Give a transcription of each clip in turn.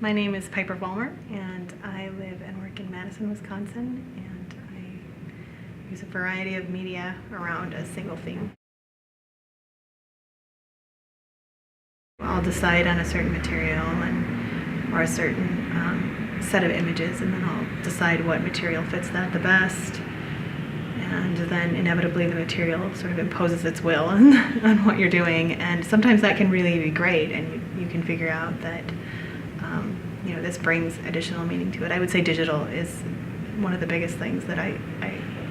My name is Piper Vollmer, and I live and work in Madison, Wisconsin, and I use a variety of media around a single theme. I'll decide on a certain material or a certain set of images, and then I'll decide what material fits that the best. And then inevitably the material sort of imposes its will on what you're doing, and sometimes that can really be great, and you can figure out that this brings additional meaning to it. I would say digital is one of the biggest things that I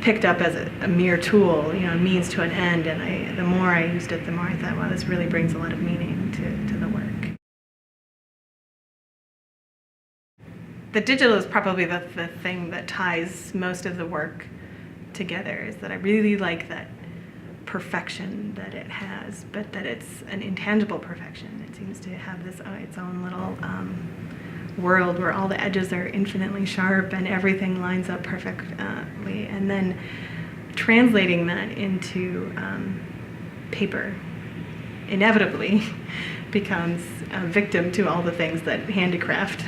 picked up as a mere tool, a means to an end, and the more I used it, the more I thought, wow, this really brings a lot of meaning to the work. The digital is probably the thing that ties most of the work together, is that I really like that perfection that it has, but that it's an intangible perfection. It seems to have this its own little world where all the edges are infinitely sharp and everything lines up perfectly, and then translating that into paper inevitably becomes a victim to all the things that handicraft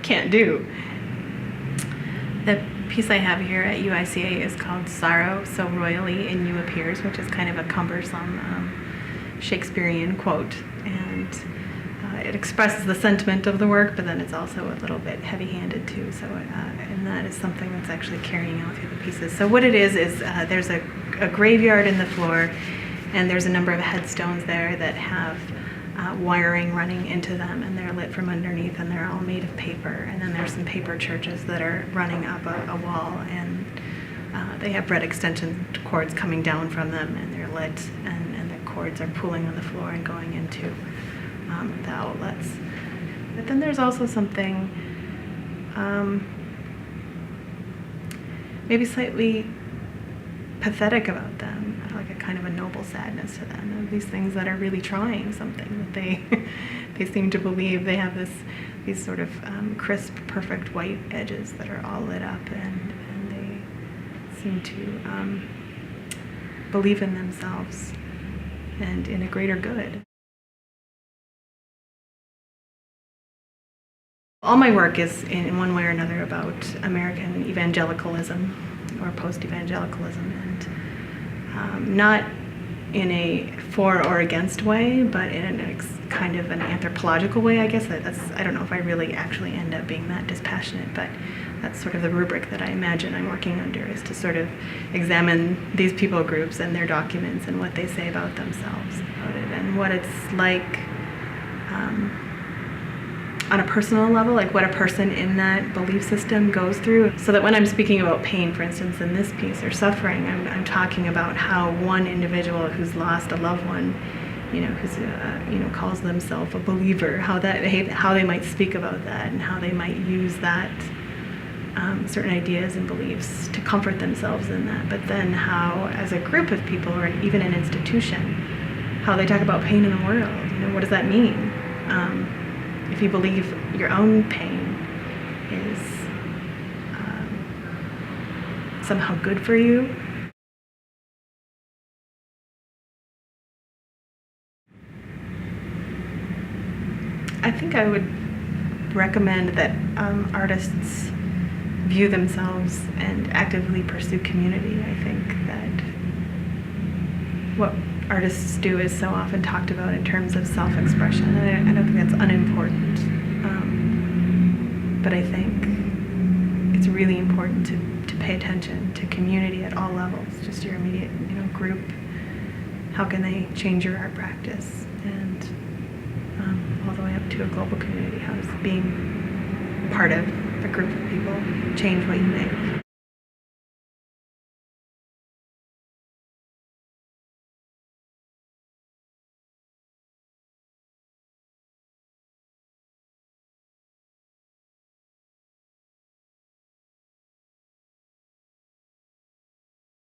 can't do. The piece I have here at UICA is called Sorrow So Royally in You Appears, which is kind of a cumbersome Shakespearean quote, and it expresses the sentiment of the work, but then it's also a little bit heavy-handed too, so and that is something that's actually carrying out through the pieces. So what it is there's a graveyard in the floor, and there's a number of headstones there that have wiring running into them, and they're lit from underneath, and they're all made of paper. And then there's some paper churches that are running up a wall, and they have red extension cords coming down from them, and they're lit, and the cords are pooling on the floor and going into the outlets. But then there's also something maybe slightly pathetic about them, like a kind of a noble sadness to them, of these things that are really trying something, that they seem to believe they have these sort of crisp, perfect white edges that are all lit up, and they seem to believe in themselves and in a greater good. All my work is in one way or another about American Evangelicalism or post-evangelicalism, and not in a for or against way, but in a kind of an anthropological way, I guess. I don't know if I really actually end up being that dispassionate, but that's sort of the rubric that I imagine I'm working under, is to sort of examine these people groups and their documents and what they say about themselves about it, and what it's like on a personal level, like what a person in that belief system goes through. So that when I'm speaking about pain, for instance, in this piece, or suffering, I'm talking about how one individual who's lost a loved one, who's calls themselves a believer, how they might speak about that, and how they might use that certain ideas and beliefs to comfort themselves in that. But then how, as a group of people, or even an institution, how they talk about pain in the world. What does that mean? If you believe your own pain is somehow good for you. I think I would recommend that artists view themselves and actively pursue community. I think that what artists do is so often talked about in terms of self-expression, and I don't think that's unimportant. But I think it's really important to pay attention to community at all levels, just your immediate group. How can they change your art practice? And all the way up to a global community. How does being part of a group of people change what you make?